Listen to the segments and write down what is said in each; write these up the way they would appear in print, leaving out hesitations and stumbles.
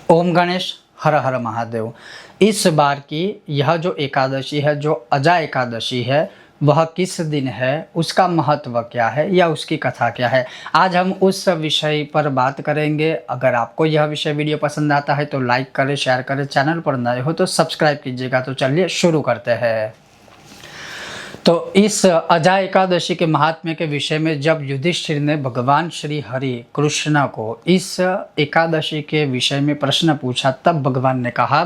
ओम गणेश हर हर महादेव। इस बार की यह जो एकादशी है, जो अजा एकादशी है, वह किस दिन है, उसका महत्व क्या है या उसकी कथा क्या है, आज हम उस विषय पर बात करेंगे। अगर आपको यह विषय वीडियो पसंद आता है तो लाइक करें, शेयर करें, चैनल पर नए हो तो सब्सक्राइब कीजिएगा। तो चलिए शुरू करते हैं। तो इस अजा एकादशी के महात्म्य के विषय में जब युधिष्ठिर ने भगवान श्री हरि कृष्ण को इस एकादशी के विषय में प्रश्न पूछा, तब भगवान ने कहा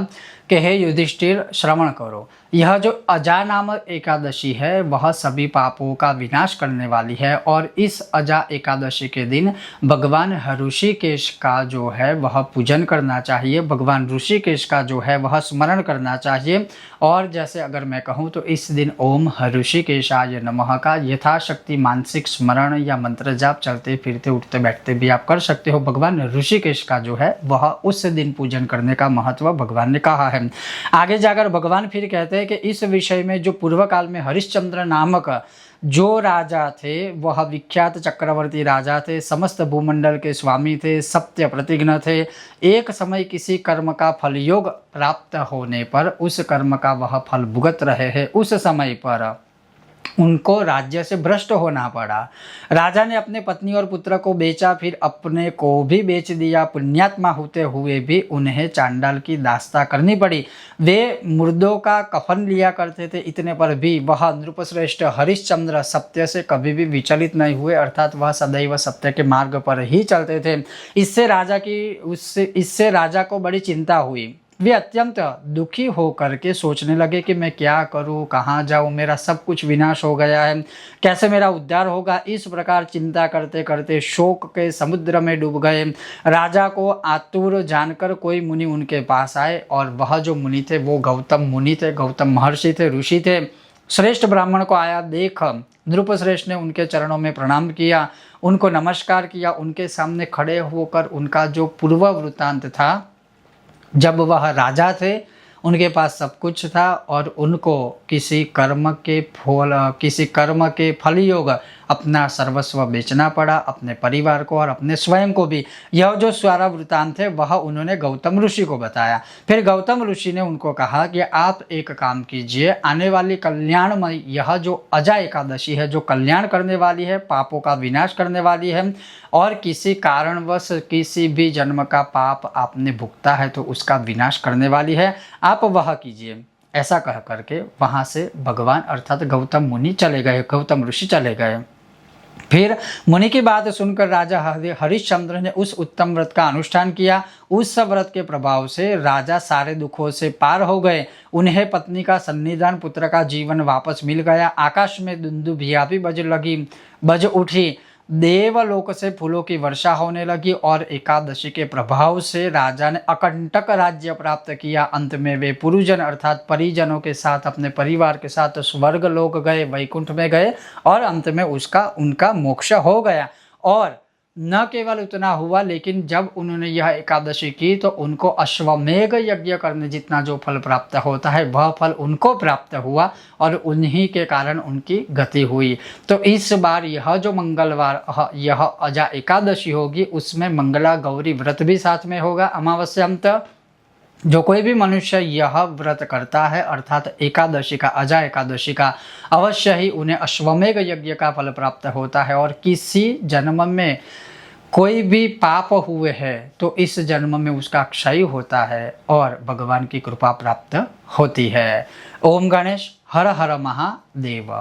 कि हे युधिष्ठिर, श्रवण करो। यह जो अजा नामक एकादशी है वह सभी पापों का विनाश करने वाली है और इस अजा एकादशी के दिन भगवान ऋषिकेश का जो है वह पूजन करना चाहिए, भगवान ऋषिकेश का जो है वह स्मरण करना चाहिए। और जैसे अगर मैं कहूँ तो इस दिन ओम ऋषिकेशाय नमः का यथाशक्ति मानसिक स्मरण या मंत्र जाप चलते फिरते उठते बैठते भी आप कर सकते हो। भगवान ऋषिकेश का जो है वह उस दिन पूजन करने का महत्व भगवान ने कहा है। आगे जाकर भगवान फिर कहते हैं कि इस विषय में जो पूर्व काल में हरिश्चंद्र नामक जो राजा थे, वह विख्यात चक्रवर्ती राजा थे, समस्त भूमंडल के स्वामी थे, सत्य प्रतिज्ञ थे। एक समय किसी कर्म का फल योग प्राप्त होने पर उस कर्म का वह फल भुगत रहे हैं। उस समय पर उनको राज्य से भ्रष्ट होना पड़ा। राजा ने अपने पत्नी और पुत्र को बेचा, फिर अपने को भी बेच दिया। पुण्यात्मा होते हुए भी उन्हें चांडाल की दास्ता करनी पड़ी। वे मुर्दों का कफन लिया करते थे, इतने पर भी वह नृपश्रेष्ठ हरिश्चंद्र सत्य से कभी भी विचलित नहीं हुए, अर्थात वह सदैव सत्य के मार्ग पर ही चलते थे। इससे राजा को बड़ी चिंता हुई। वे अत्यंत दुखी होकर के सोचने लगे कि मैं क्या करूं, कहाँ जाऊं, मेरा सब कुछ विनाश हो गया है, कैसे मेरा उद्धार होगा। इस प्रकार चिंता करते करते शोक के समुद्र में डूब गए। राजा को आतुर जानकर कोई मुनि उनके पास आए और वह जो मुनि थे वो गौतम मुनि थे, गौतम महर्षि थे, ऋषि थे। श्रेष्ठ ब्राह्मण को आया देख नृपश्रेष्ठ ने उनके चरणों में प्रणाम किया, उनको नमस्कार किया। उनके सामने खड़े होकर उनका जो पूर्व वृत्तांत था, जब वह राजा थे उनके पास सब कुछ था और उनको किसी कर्म के फल योग अपना सर्वस्व बेचना पड़ा, अपने परिवार को और अपने स्वयं को भी। यह जो सारा वृत्तांत है वह उन्होंने गौतम ऋषि को बताया। फिर गौतम ऋषि ने उनको कहा कि आप एक काम कीजिए, आने वाली कल्याणमय यह जो अजा एकादशी है, जो कल्याण करने वाली है, पापों का विनाश करने वाली है और किसी कारणवश किसी भी जन्म का पाप आपने भुगता है तो उसका विनाश करने वाली है, आप वह कीजिए। ऐसा कह करके वहाँ से भगवान अर्थात गौतम मुनि चले गए, गौतम ऋषि चले गए। फिर मुनि की बात सुनकर राजा हरिश्चंद्र ने उस उत्तम व्रत का अनुष्ठान किया। उस व्रत के प्रभाव से राजा सारे दुखों से पार हो गए। उन्हें पत्नी का सन्निधान, पुत्र का जीवन वापस मिल गया। आकाश में दुंदुभिया भी बज उठी। देवलोक से फूलों की वर्षा होने लगी और एकादशी के प्रभाव से राजा ने अकंटक राज्य प्राप्त किया। अंत में वे पुरुजन अर्थात परिजनों के साथ अपने परिवार के साथ स्वर्ग लोक गए, वैकुंठ में गए और अंत में उनका मोक्ष हो गया। और न केवल उतना हुआ, लेकिन जब उन्होंने यह एकादशी की तो उनको अश्वमेघ यज्ञ करने जितना जो फल प्राप्त होता है वह फल उनको प्राप्त हुआ और उन्हीं के कारण उनकी गति हुई। तो इस बार यह जो मंगलवार यह अजा एकादशी होगी उसमें मंगला गौरी व्रत भी साथ में होगा। अमावस्यांत जो कोई भी मनुष्य यह व्रत करता है अर्थात एकादशी का, अजा एकादशी का, अवश्य ही उन्हें अश्वमेघ यज्ञ का फल प्राप्त होता है। और किसी जन्म में कोई भी पाप हुए हैं तो इस जन्म में उसका क्षय होता है और भगवान की कृपा प्राप्त होती है। ओम गणेश हर हर महादेव।